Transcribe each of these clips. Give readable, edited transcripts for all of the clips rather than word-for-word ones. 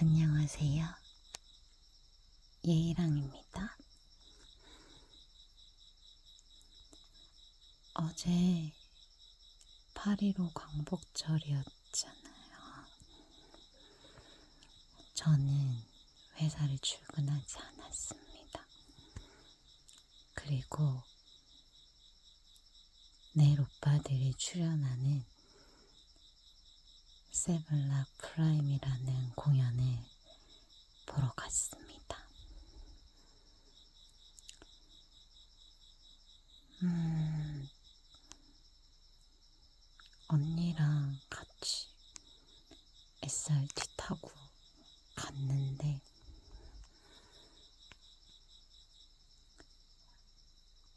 안녕하세요. 예이랑입니다. 어제 8.15 광복절이었잖아요. 저는 회사를 출근하지 않았습니다. 그리고 내일 오빠들이 출연하는 세븐락 프라임이라는 공연을 보러 갔습니다. 언니랑 같이 SRT 타고 갔는데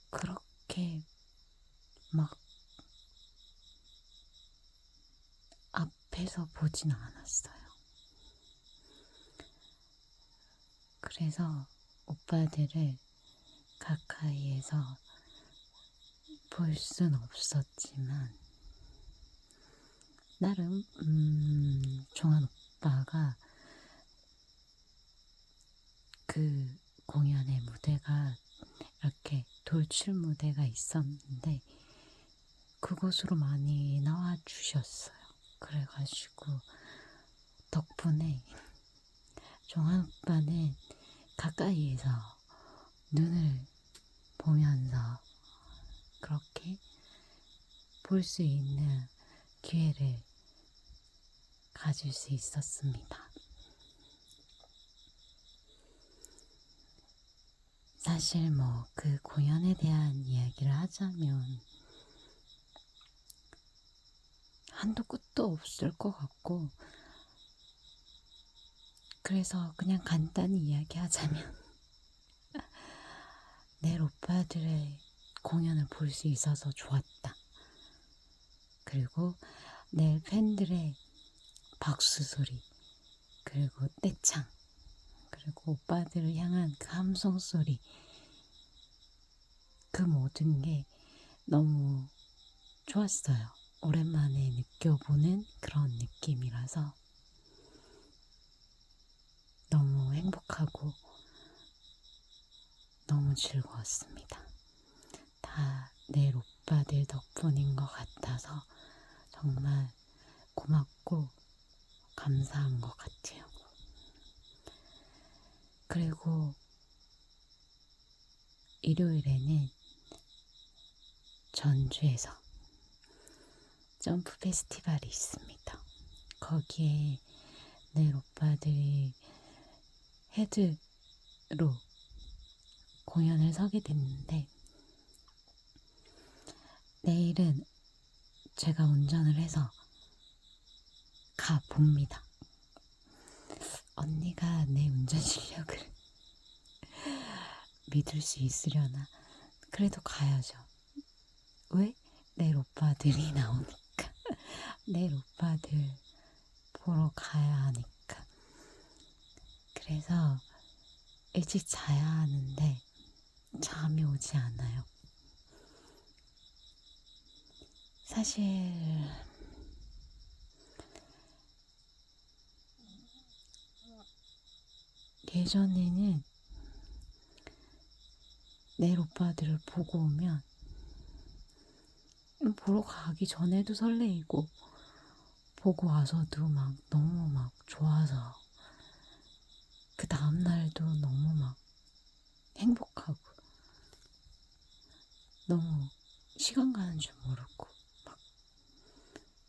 그렇게 막 앞에서 보진 않았어요. 그래서 오빠들을 가까이에서 볼 순 없었지만 나름 종환 오빠가 그 공연의 무대가 이렇게 돌출 무대가 있었는데 그곳으로 많이 나와 주셨어요. 그래가지고 덕분에 종환 오빠는 가까이에서 눈을 보면서 그렇게 볼 수 있는 기회를 가질 수 있었습니다. 사실 그 공연에 대한 이야기를 하자면 한도 끝도 없을 것 같고, 그래서 그냥 간단히 이야기하자면 내일 오빠들의 공연을 볼 수 있어서 좋았다. 그리고 내일 팬들의 박수 소리, 그리고 떼창, 그리고 오빠들을 향한 그 함성 소리, 그 모든 게 너무 좋았어요. 오랜만에 느껴보는 그런 느낌이라서 너무 행복하고 너무 즐거웠습니다. 다 내일 오빠들 덕분인 것 같아서 정말 고맙고 감사한 것 같아요. 그리고 일요일에는 전주에서 점프 페스티벌이 있습니다. 거기에 내일 오빠들이 헤드로 공연을 서게 됐는데 내일은 제가 운전을 해서 가봅니다. 언니가 내 운전 실력을 믿을 수 있으려나? 그래도 가야죠. 왜? 내일 오빠들이 나오니까. 내일 오빠들 보러 가야 하니까. 그래서 일찍 자야 하는데 잠이 오지 않아요. 사실 예전에는 내일 오빠들을 보고 오면 보러 가기 전에도 설레이고 보고 와서도 너무 좋아서 그 다음날도 너무 행복하고 너무 시간 가는 줄 모르고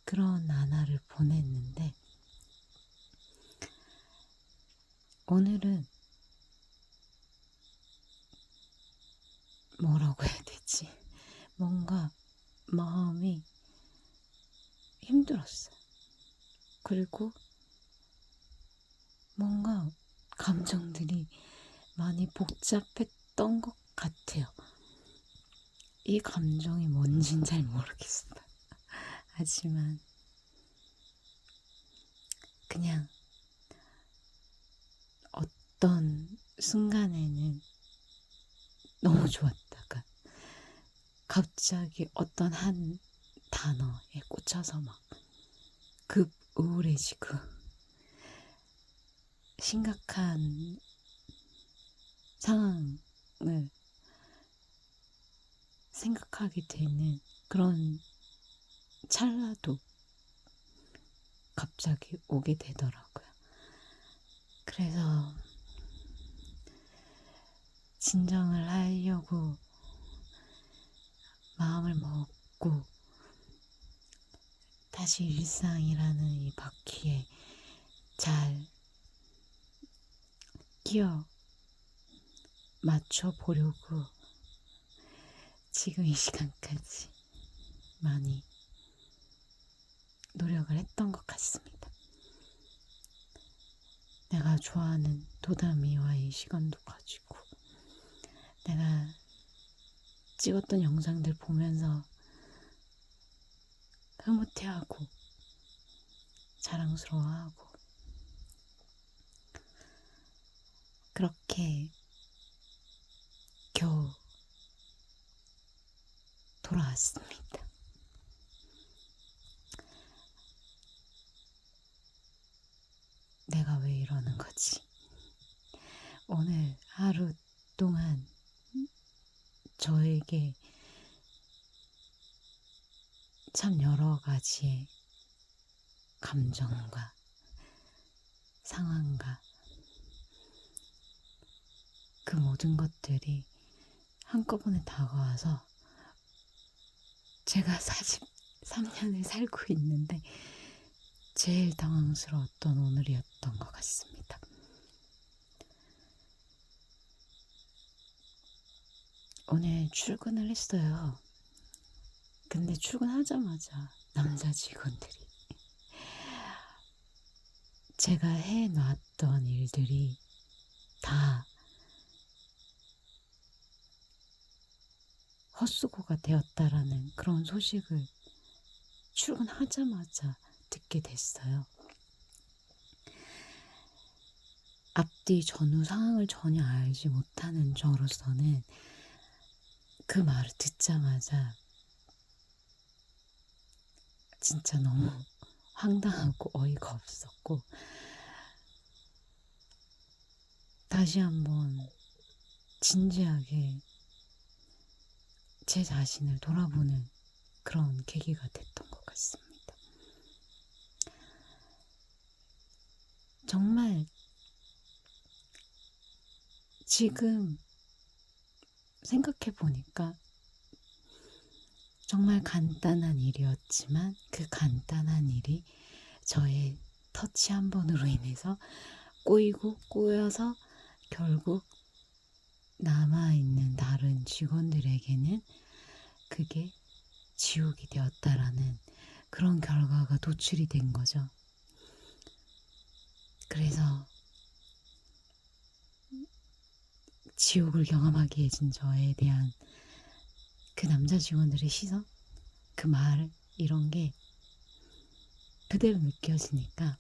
그런 나날을 보냈는데 오늘은 뭐라고 해야 되지? 뭔가 마음이 힘들었어요. 그리고 뭔가 감정들이 많이 복잡했던 것 같아요. 이 감정이 뭔진 잘 모르겠어요. 하지만 그냥 어떤 순간에는 너무 좋았다가 갑자기 어떤 한 단어에 꽂혀서 급 우울해지고 심각한 상황을 생각하게 되는 그런 찰나도 갑자기 오게 되더라고요. 그래서 진정을 하려고 마음을 먹고 다시 일상이라는 이 바퀴에 잘 끼어 맞춰 보려고 지금 이 시간까지 많이 노력을 했던 것 같습니다. 내가 좋아하는 도담이와의 시간도 가지고 내가 찍었던 영상들 보면서 흐뭇해하고 자랑스러워하고 그렇게 겨우 돌아왔습니다. 내가 왜 이러는 거지? 오늘 하루 동안 저에게 참 여러 가지의 감정과 상황과 그 모든 것들이 한꺼번에 다가와서 제가 43년을 살고 있는데 제일 당황스러웠던 오늘이었던 것 같습니다. 오늘 출근을 했어요. 근데 출근하자마자 남자 직원들이 제가 해놨던 일들이 다 헛수고가 되었다라는 그런 소식을 출근하자마자 듣게 됐어요. 앞뒤 전후 상황을 전혀 알지 못하는 저로서는 그 말을 듣자마자 진짜 너무 황당하고 어이가 없었고 다시 한번 진지하게 제 자신을 돌아보는 그런 계기가 됐던 것 같습니다. 정말 지금 생각해 보니까 정말 간단한 일이었지만 그 간단한 일이 저의 터치 한 번으로 인해서 꼬이고 꼬여서 결국 남아있는 다른 직원들에게는 그게 지옥이 되었다라는 그런 결과가 도출이 된 거죠. 그래서 지옥을 경험하게 해준 저에 대한 그 남자 직원들의 시선, 그 말, 이런 게 그대로 느껴지니까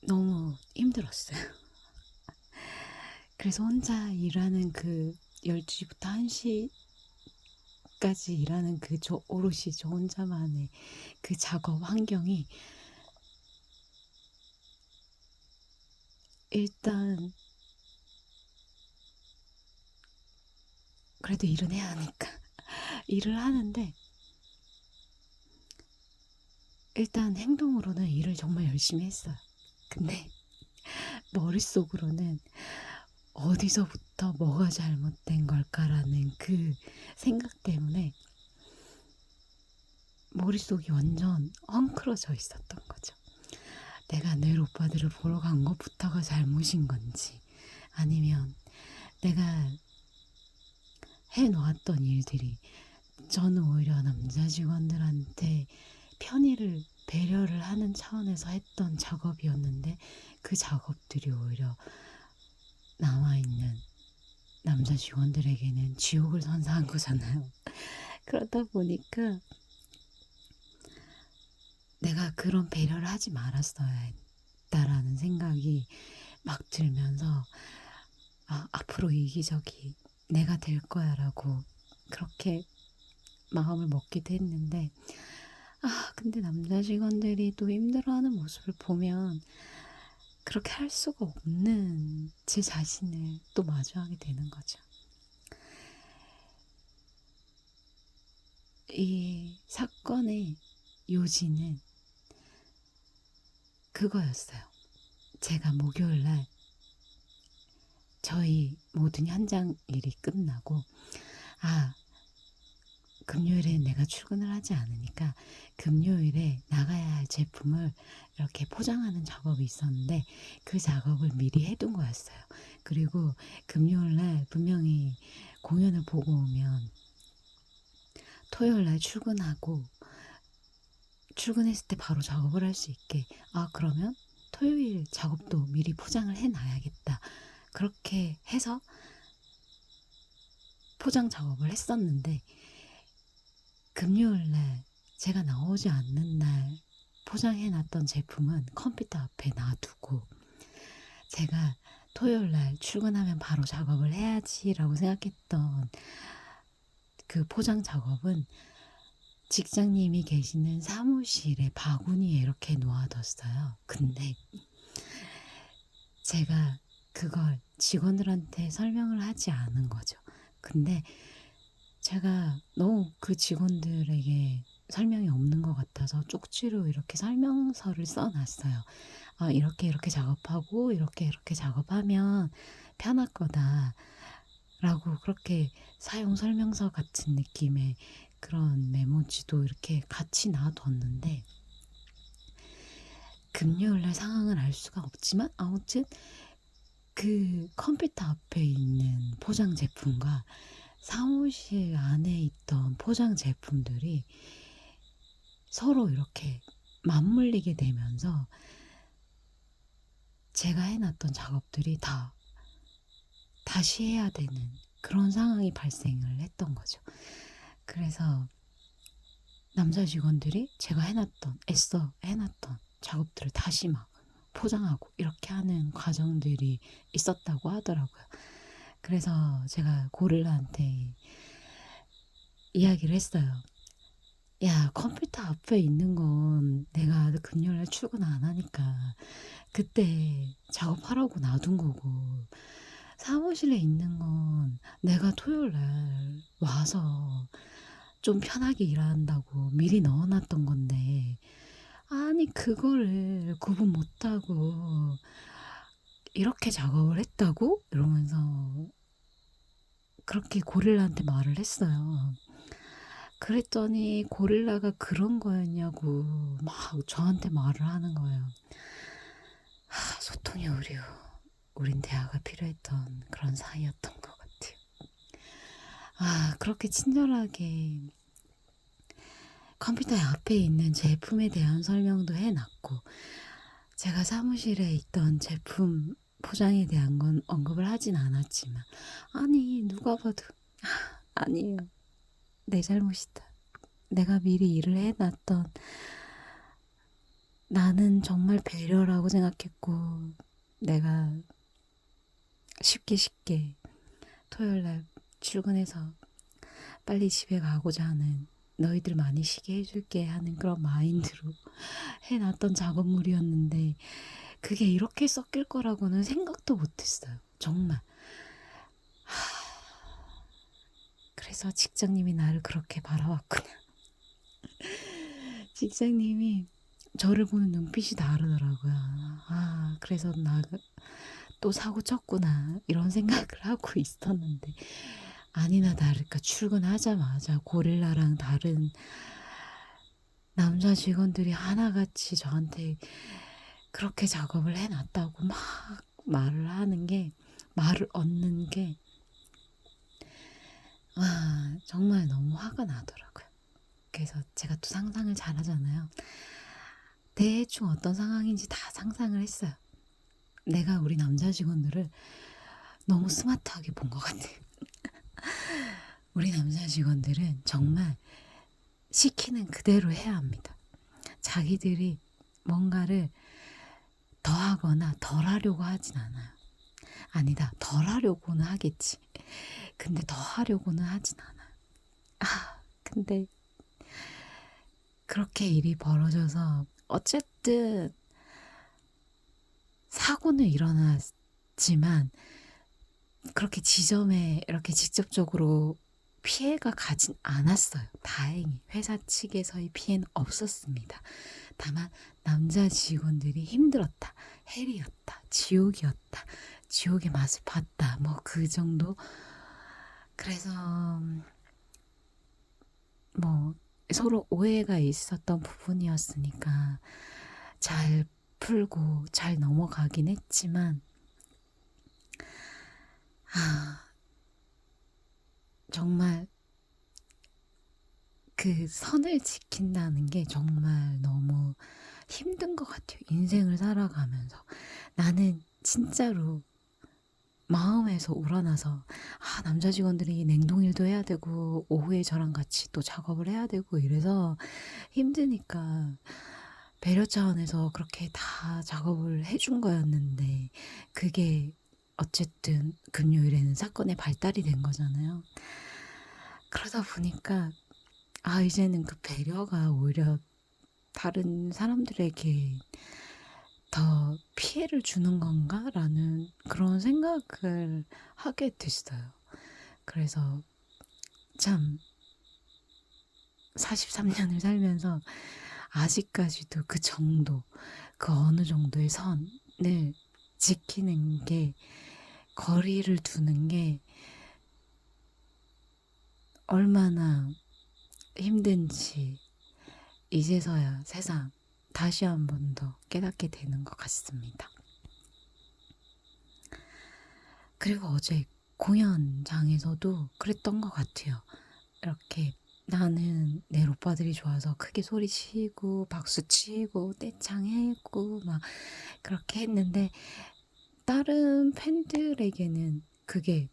너무 힘들었어요. 그래서 혼자 일하는 그 12시부터 1시까지 일하는 그 오롯이 저 혼자만의 그 작업 환경이 일단 그래도 일은 해야 하니까 일을 하는데 일단 행동으로는 일을 정말 열심히 했어요. 근데 머릿속으로는 어디서부터 뭐가 잘못된 걸까라는 그 생각 때문에 머릿속이 완전 헝클어져 있었던 거죠. 내가 늘 오빠들을 보러 간 것부터가 잘못인 건지 아니면 내가 해놓았던 일들이 저는 오히려 남자 직원들한테 편의를 배려를 하는 차원에서 했던 작업이었는데 그 작업들이 오히려 남아있는 남자 직원들에게는 지옥을 선사한 거잖아요. 그러다 보니까 내가 그런 배려를 하지 말았어야 했다라는 생각이 막 들면서 앞으로 이기적이 내가 될 거야 라고 그렇게 마음을 먹기도 했는데 근데 근데 남자 직원들이 또 힘들어하는 모습을 보면 그렇게 할 수가 없는 제 자신을 또 마주하게 되는 거죠. 이 사건의 요지는 그거였어요. 제가 목요일 날 저희 모든 현장 일이 끝나고, 아, 금요일에 내가 출근을 하지 않으니까 금요일에 나가야 할 제품을 이렇게 포장하는 작업이 있었는데 그 작업을 미리 해둔 거였어요. 그리고 금요일 날 분명히 공연을 보고 오면 토요일 날 출근했을 때 바로 작업을 할 수 있게, 그러면 토요일 작업도 미리 포장을 해놔야겠다. 그렇게 해서 포장 작업을 했었는데, 금요일 날 제가 나오지 않는 날 포장해놨던 제품은 컴퓨터 앞에 놔두고, 제가 토요일 날 출근하면 바로 작업을 해야지라고 생각했던 그 포장 작업은 직장님이 계시는 사무실에 바구니에 이렇게 놓아뒀어요. 근데 제가 그걸 직원들한테 설명을 하지 않은 거죠. 근데 제가 너무 그 직원들에게 설명이 없는 것 같아서 쪽지로 이렇게 설명서를 써놨어요. 이렇게 이렇게 작업하고 이렇게 이렇게 작업하면 편할 거다 라고, 그렇게 사용 설명서 같은 느낌의 그런 메모지도 이렇게 같이 놔뒀는데, 금요일날 상황을 알 수가 없지만 아무튼 그 컴퓨터 앞에 있는 포장 제품과 사무실 안에 있던 포장 제품들이 서로 이렇게 맞물리게 되면서 제가 해놨던 작업들이 다시 해야 되는 그런 상황이 발생을 했던 거죠. 그래서 남자 직원들이 제가 애써 해놨던 작업들을 다시 막 포장하고 이렇게 하는 과정들이 있었다고 하더라고요. 그래서 제가 고릴라한테 이야기를 했어요. 야, 컴퓨터 앞에 있는 건 내가 금요일날 출근 안 하니까 그때 작업하라고 놔둔 거고, 사무실에 있는 건 내가 토요일날 와서 좀 편하게 일한다고 미리 넣어놨던 건데, 아니 그거를 구분 못하고 이렇게 작업을 했다고? 이러면서 그렇게 고릴라한테 말을 했어요. 그랬더니 고릴라가 그런 거였냐고 막 저한테 말을 하는 거예요. 소통이 우린 대화가 필요했던 그런 사이였던 것 같아요. 그렇게 친절하게 컴퓨터 앞에 있는 제품에 대한 설명도 해놨고, 제가 사무실에 있던 제품 포장에 대한 건 언급을 하진 않았지만, 아니 누가 봐도 아니에요, 내 잘못이다, 내가 미리 일을 해놨던, 나는 정말 배려라고 생각했고, 내가 쉽게 토요일날 출근해서 빨리 집에 가고자 하는, 너희들 많이 쉬게 해줄게 하는 그런 마인드로 해놨던 작업물이었는데 그게 이렇게 섞일 거라고는 생각도 못했어요. 정말. 그래서 직장님이 나를 그렇게 바라왔구나. 직장님이 저를 보는 눈빛이 다르더라고요. 그래서 나 또 사고 쳤구나 이런 생각을 하고 있었는데, 아니나 다를까 출근하자마자 고릴라랑 다른 남자 직원들이 하나같이 저한테 그렇게 작업을 해놨다고 막 말을 얻는 게 정말 너무 화가 나더라고요. 그래서 제가 또 상상을 잘하잖아요. 대충 어떤 상황인지 다 상상을 했어요. 내가 우리 남자 직원들을 너무 스마트하게 본 것 같아요. 우리 남자 직원들은 정말 시키는 그대로 해야 합니다. 자기들이 뭔가를 더하거나 덜하려고 하진 않아요. 아니다, 덜하려고는 하겠지. 근데 더하려고는 하진 않아요. 근데 그렇게 일이 벌어져서 어쨌든 사고는 일어났지만 그렇게 지점에 이렇게 직접적으로 피해가 가진 않았어요. 다행히 회사 측에서의 피해는 없었습니다. 다만 남자 직원들이 힘들었다, 헬이었다, 지옥이었다, 지옥의 맛을 봤다, 뭐 그 정도. 그래서 뭐 서로 오해가 있었던 부분이었으니까 잘 풀고 잘 넘어가긴 했지만, 정말 그 선을 지킨다는 게 정말 너무 힘든 것 같아요. 인생을 살아가면서. 나는 진짜로 마음에서 우러나서 남자 직원들이 냉동일도 해야 되고 오후에 저랑 같이 또 작업을 해야 되고 이래서 힘드니까 배려 차원에서 그렇게 다 작업을 해준 거였는데, 그게 어쨌든 금요일에는 사건의 발달이 된 거잖아요. 그러다 보니까 이제는 그 배려가 오히려 다른 사람들에게 더 피해를 주는 건가? 라는 그런 생각을 하게 됐어요. 그래서 참 43년을 살면서 아직까지도 그 정도, 그 어느 정도의 선을 지키는 게, 거리를 두는 게 얼마나 힘든지 이제서야 세상 다시 한 번 더 깨닫게 되는 것 같습니다. 그리고 어제 공연장에서도 그랬던 것 같아요. 이렇게 나는 내 오빠들이 좋아서 크게 소리치고 박수치고 떼창했고 막 그렇게 했는데, 다른 팬들에게는 그게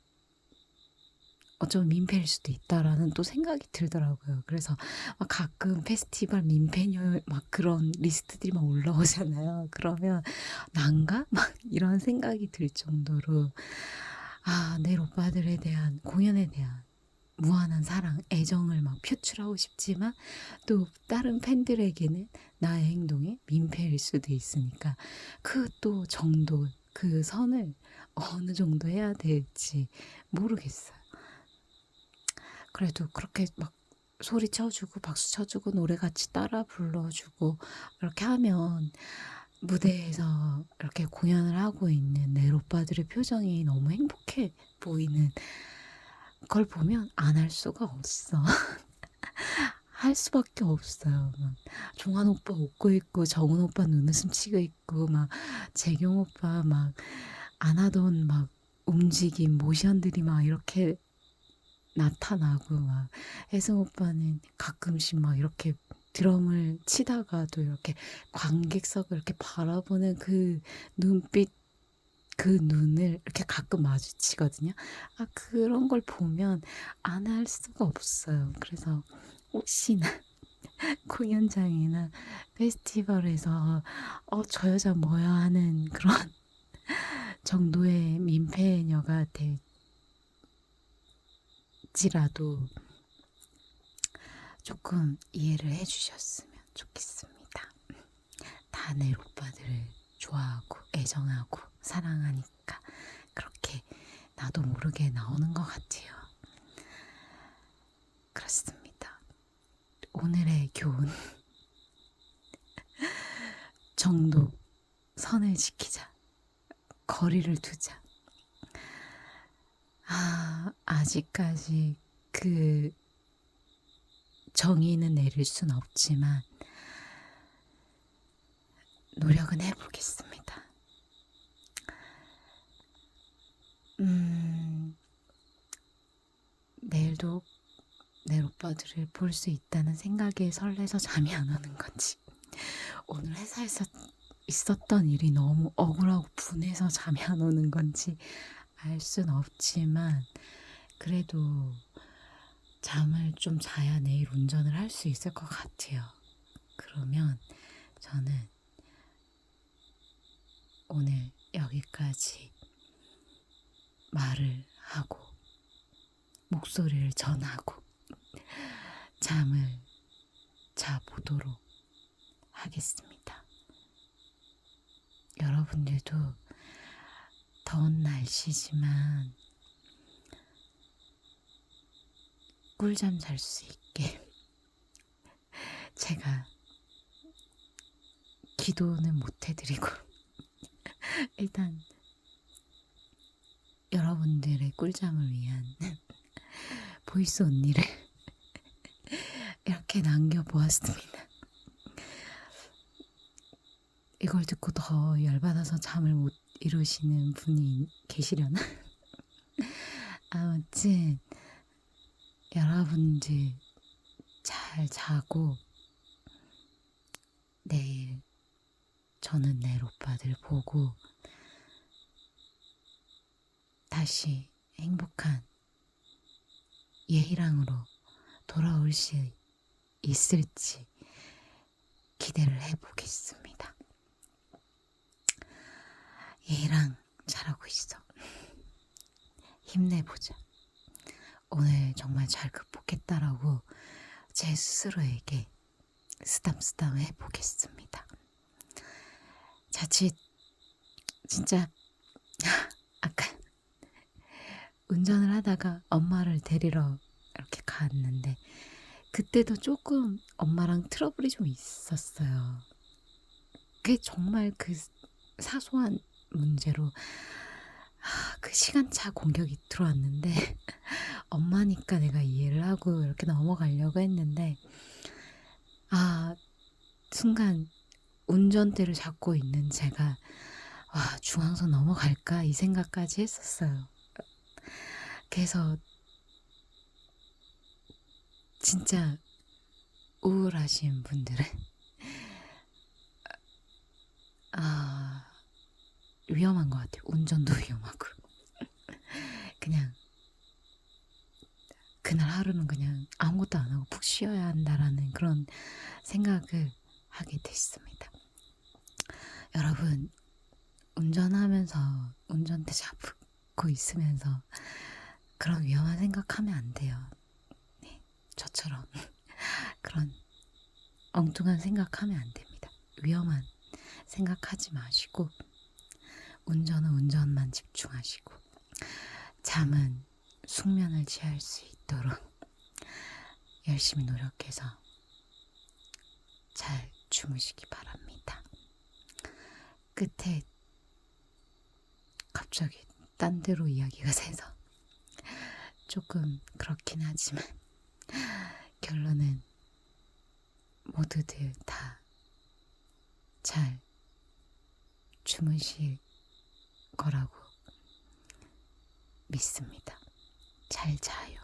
어쩌면 민폐일 수도 있다라는 또 생각이 들더라고요. 그래서 막 가끔 페스티벌 민폐녀 막 그런 리스트들이 막 올라오잖아요. 그러면 난가? 막 이런 생각이 들 정도로 내 오빠들에 대한, 공연에 대한 무한한 사랑, 애정을 막 표출하고 싶지만 또 다른 팬들에게는 나의 행동이 민폐일 수도 있으니까 그 또 정도, 그 선을 어느 정도 해야 될지 모르겠어요. 그래도 그렇게 막 소리 쳐주고 박수 쳐주고 노래 같이 따라 불러주고 이렇게 하면 무대에서 이렇게 공연을 하고 있는 내 오빠들의 표정이 너무 행복해 보이는 걸 보면 안 할 수가 없어. 할 수밖에 없어요. 막 종환 오빠 웃고 있고 정훈 오빠 눈웃음 치고 있고 막 재경 오빠 막 안 하던 막 움직임 모션들이 막 이렇게 나타나고, 막 혜승 오빠는 가끔씩 막 이렇게 드럼을 치다가도 이렇게 관객석을 이렇게 바라보는 그 눈빛, 그 눈을 이렇게 가끔 마주치거든요. 그런 걸 보면 안 할 수가 없어요. 그래서 혹시나 공연장이나 페스티벌에서 저 여자 뭐야 하는 그런 정도의 민폐녀가 될지라도 조금 이해를 해주셨으면 좋겠습니다. 다 내 오빠들을 좋아하고 애정하고 사랑하니까 그렇게 나도 모르게 나오는 것 같아요. 그렇습니다. 오늘의 교훈. 정도, 선을 지키자. 거리를 두자. 아직까지 그 정의는 내릴 순 없지만 노력은 해보겠습니다. 내일도 내 오빠들을 볼 수 있다는 생각에 설레서 잠이 안 오는 건지, 오늘 회사에서 있었던 일이 너무 억울하고 분해서 잠이 안 오는 건지 알 순 없지만, 그래도 잠을 좀 자야 내일 운전을 할 수 있을 것 같아요. 그러면 저는 오늘 여기까지 말을 하고 목소리를 전하고 잠을 자보도록 하겠습니다. 여러분들도 더운 날씨지만 꿀잠 잘 수 있게 제가 기도는 못 해드리고 일단 여러분들의 꿀잠을 위한 보이스 언니를 이렇게 남겨보았습니다. 이걸 듣고 더 열받아서 잠을 못 이루시는 분이 계시려나? 아무튼 여러분들 잘 자고 내일 저는 내일 오빠들 보고 다시 행복한 예희랑으로 돌아올 수 있을지 기대를 해보겠습니다. 예희랑 잘하고 있어. 힘내보자. 오늘 정말 잘 극복했다라고 제 스스로에게 쓰담쓰담 해보겠습니다. 자칫 진짜 아까 운전을 하다가 엄마를 데리러 이렇게 갔는데 그때도 조금 엄마랑 트러블이 좀 있었어요. 그게 정말 그 사소한 문제로 그 시간차 공격이 들어왔는데 엄마니까 내가 이해를 하고 이렇게 넘어가려고 했는데 순간 운전대를 잡고 있는 제가 중앙선 넘어갈까 이 생각까지 했었어요. 그래서 진짜 우울하신 분들은 위험한 것 같아요. 운전도 위험하고 그냥 그날 하루는 그냥 아무것도 안 하고 푹 쉬어야 한다라는 그런 생각을 하게 됐습니다. 여러분 운전하면서 운전대 잡고 있으면서 그런 위험한 생각하면 안 돼요. 네, 저처럼 그런 엉뚱한 생각하면 안 됩니다. 위험한 생각하지 마시고 운전은 운전만 집중하시고 잠은 숙면을 취할 수 있도록 열심히 노력해서 잘 주무시기 바랍니다. 끝에 갑자기 딴 데로 이야기가 새서 조금 그렇긴 하지만 결론은 모두들 다 잘 주무실 거라고 믿습니다. 잘 자요.